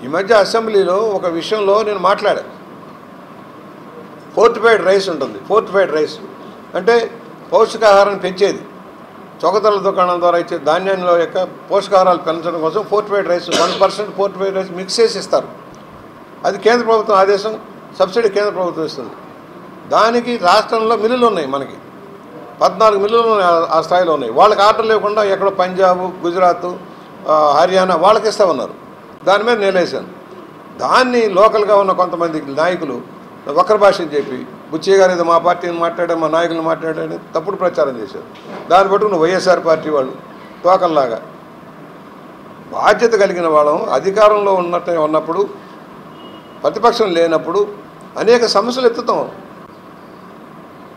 ఈ మధ్య అసెంబ్లీలో ఒక విషయంలో నేను మాట్లాడా. ఫోర్టిఫైడ్ రైస్ ఉంటుంది. ఫోర్టిఫైడ్ రైస్ అంటే పౌష్టికాహారాన్ని పెంచేది. చౌకతల దుకాణం ద్వారా ఇచ్చే ధాన్యంలో యొక్క పోషకాహారాలు పెంచడం కోసం fortified rice 1% fortified rice mix చేసి ఇస్తారు. అది కేంద్ర ప్రభుత్వం ఆదేశం, సబ్సిడీ కేంద్ర ప్రభుత్వం ఇస్తుంది. దానికి రాష్ట్రంలో మిల్లులు ఉన్నాయి. మనకి 14 మిల్లులు ఆ స్థాయిలో ఉన్నాయి. వాళ్ళకి ఆర్డర్ లేకుండా ఎక్కడో పంజాబ్, గుజరాత్, హర్యానా వాళ్ళకి ఇస్తా ఉన్నారు. దాని మీద నేలేశాను. దాన్ని లోకల్గా ఉన్న కొంతమంది నాయకులు వక్ర భాషని చెప్పి బుచ్చయ్య గారు ఏదో మా పార్టీని మాట్లాడారు, మా నాయకులను మాట్లాడారని తప్పుడు ప్రచారం చేశారు. దాన్ని పట్టుకుని వైఎస్ఆర్ పార్టీ వాళ్ళు తోకల్లాగా బాధ్యత కలిగిన వాళ్ళం అధికారంలో ఉన్నప్పుడు ప్రతిపక్షం లేనప్పుడు అనేక సమస్యలు ఎత్తుతాం.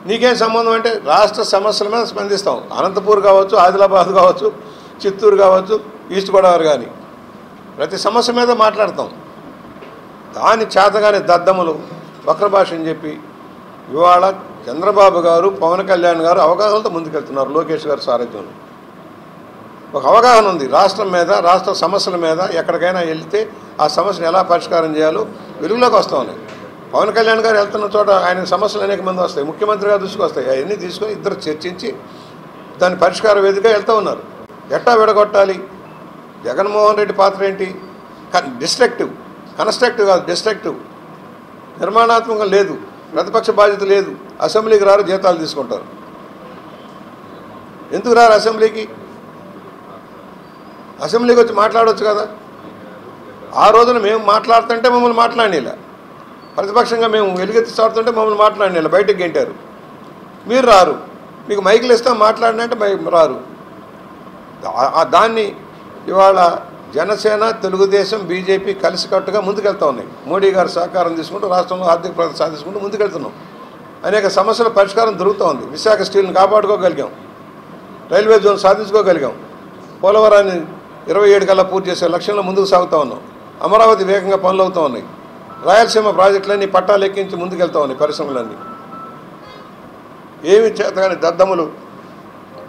నీకేం సంబంధం అంటే రాష్ట్ర సమస్యల మీద స్పందిస్తాం. అనంతపూర్ కావచ్చు, ఆదిలాబాద్ కావచ్చు, చిత్తూరు కావచ్చు, ఈస్ట్ గోదావరి కానీ ప్రతి సమస్య మీద మాట్లాడతాం. దాని చేతగానే దద్దములు వక్ర భాష అని చెప్పి ఇవాళ చంద్రబాబు గారు, పవన్ కళ్యాణ్ గారు అవగాహనతో ముందుకెళ్తున్నారు. లోకేష్ గారి సారథ్యంలో ఒక అవగాహన ఉంది రాష్ట్రం మీద, రాష్ట్ర సమస్యల మీద. ఎక్కడికైనా వెళ్తే ఆ సమస్యను ఎలా పరిష్కారం చేయాలో వెలుగులోకి వస్తూ ఉన్నాయి. పవన్ కళ్యాణ్ గారు వెళ్తున్న చోట ఆయన సమస్యలు అనేక మంది వస్తాయి, ముఖ్యమంత్రి గారు దృష్టికి వస్తాయి. అవన్నీ తీసుకొని ఇద్దరు చర్చించి దాని పరిష్కార వేదికగా వెళ్తూ ఉన్నారు. ఎట్టా విడగొట్టాలి? జగన్మోహన్ రెడ్డి పాత్ర ఏంటి? డిస్ట్రక్టివ్, కన్స్ట్రక్టివ్ కాదు, డిస్ట్రక్టివ్. నిర్మాణాత్మకంగా లేదు, ప్రతిపక్ష బాధ్యత లేదు. అసెంబ్లీకి రారు, జీతాలు తీసుకుంటారు. ఎందుకు రారు అసెంబ్లీకి? అసెంబ్లీకి వచ్చి మాట్లాడవచ్చు కదా. ఆ రోజున మేము మాట్లాడుతుంటే మమ్మల్ని మాట్లాడినేలా, ప్రతిపక్షంగా మేము వెలుగెత్తి చాడుతుంటే మమ్మల్ని మాట్లాడినేలా బయటకు గెంటారు. మీరు రారు, మీకు మైకులు ఇస్తాం మాట్లాడినంటే రారు. దాన్ని ఇవాళ జనసేన, తెలుగుదేశం, బీజేపీ కలిసికట్టుగా ముందుకెళ్తా ఉన్నాయి. మోడీ గారు సహకారం తీసుకుంటూ రాష్ట్రంలో ఆర్థిక ప్రగతి సాధించుకుంటూ ముందుకెళ్తున్నాం. అనేక సమస్యల పరిష్కారం దొరుకుతూ ఉంది. విశాఖ స్టీల్ని కాపాడుకోగలిగాం, రైల్వే జోన్ సాధించుకోగలిగాం, పోలవరాన్ని 27 కల్లా పూర్తి చేసే లక్ష్యంలో ముందుకు సాగుతూ ఉన్నాం. అమరావతి వేగంగా పనులు అవుతూ ఉన్నాయి. రాయలసీమ ప్రాజెక్టులన్నీ పట్టాలు ఎక్కించి ముందుకెళ్తా ఉన్నాయి. పరిశ్రమలన్నీ ఏమి చేతగాని దద్దములు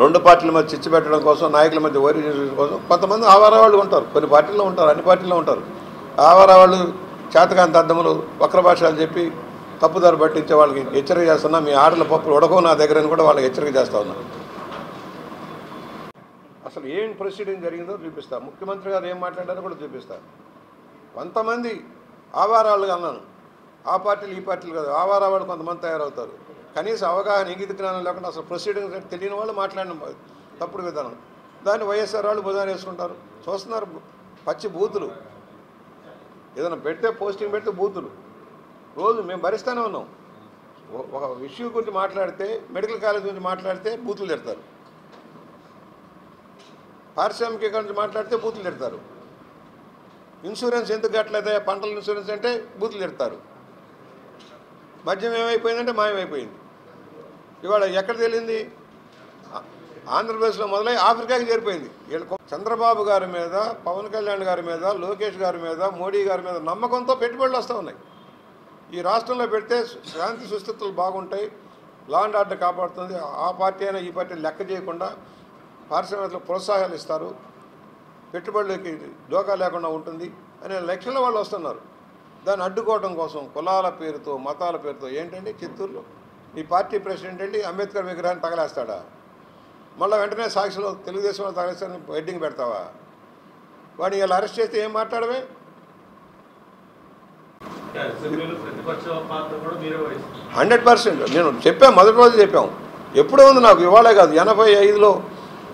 రెండు పార్టీల మధ్య చిచ్చు పెట్టడం కోసం, నాయకుల మధ్య వైరు చేయడం కోసం కొంతమంది ఆవారా వాళ్ళు ఉంటారు. కొన్ని పార్టీల్లో ఉంటారు, అన్ని పార్టీల్లో ఉంటారు. ఆవారా వాళ్ళు చేతగాని దద్దములు వక్ర భాషలు చెప్పి తప్పుదారు పట్టించే వాళ్ళకి హెచ్చరిక చేస్తున్నా. మీ ఆటల పప్పులు ఉడకవు నా దగ్గర అని కూడా వాళ్ళకి హెచ్చరిక చేస్తూ ఉన్నా. అసలు ఏం ప్రొసీడింగ్ జరిగిందో చూపిస్తా. ముఖ్యమంత్రి గారు ఏం మాట్లాడారో కూడా చూపిస్తా. కొంతమంది ఆవారాలుగా అన్నాను, ఆ పార్టీలు ఈ పార్టీలు కాదు, ఆవారా వాళ్ళు కొంతమంది తయారవుతారు. కనీసం అవగాహన, ఇంగిత జ్ఞానం లేకుండా అసలు ప్రొసీడింగ్ తెలియని వాళ్ళు మాట్లాడిన తప్పుడు విధానం. దాన్ని వైఎస్ఆర్ వాళ్ళు భుజాన్ని వేసుకుంటారు. చూస్తున్నారు పచ్చి బూతులు. ఏదైనా పెడితే పోస్టింగ్ పెడితే బూతులు రోజు మేము భరిస్తూనే ఉన్నాం. ఒక విషయం గురించి మాట్లాడితే, మెడికల్ కాలేజ్ గురించి మాట్లాడితే బూతులు తిడతారు, పారిశ్రామిక గురించి మాట్లాడితే బూతులు తిడతారు, ఇన్సూరెన్స్ ఎందుకు కట్టలేదా, పంటల ఇన్సూరెన్స్ అంటే బూతులు తిడతారు, మద్యం ఏమైపోయిందంటే మాయమైపోయింది. ఇవాళ ఎక్కడ తెలియంది? ఆంధ్రప్రదేశ్లో మొదలై ఆఫ్రికాకి చేరిపోయింది. చంద్రబాబు గారి మీద, పవన్ కళ్యాణ్ గారి మీద, లోకేష్ గారి మీద, మోడీ గారి మీద నమ్మకంతో పెట్టుబడులు వస్తూ ఉన్నాయి. ఈ రాష్ట్రంలో పెడితే శాంతి సుస్థితులు బాగుంటాయి, లా అండ్ ఆర్డర్ కాపాడుతుంది. ఆ పార్టీ అయినా ఈ పార్టీ లెక్క చేయకుండా పారిశ్రామికలకు ప్రోత్సాహాలు ఇస్తారు, పెట్టుబడులకి డోకా లేకుండా ఉంటుంది అనే లక్ష్యంలో వాళ్ళు వస్తున్నారు. దాన్ని అడ్డుకోవడం కోసం కులాల పేరుతో, మతాల పేరుతో. ఏంటండి చిత్తూరులో ఈ పార్టీ ప్రెసిడెంట్ ఏంటి అంబేద్కర్ విగ్రహాన్ని తగలేస్తాడా? మళ్ళీ వెంటనే సాక్షిలో తెలుగుదేశంలో తగలేస్తారని హెడ్డింగ్ పెడతావా? వాడిని ఇలా అరెస్ట్ చేస్తే ఏం మాట్లాడవే? 100% నేను చెప్పాను, మొదటి రోజు చెప్పాము. ఎప్పుడూ ఉంది నాకు, ఇవాళే కాదు. 85లో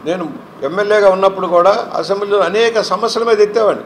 నేను ఎమ్మెల్యేగా ఉన్నప్పుడు కూడా అసెంబ్లీలో అనేక సమస్యల మీద ఎత్తేవాడిని.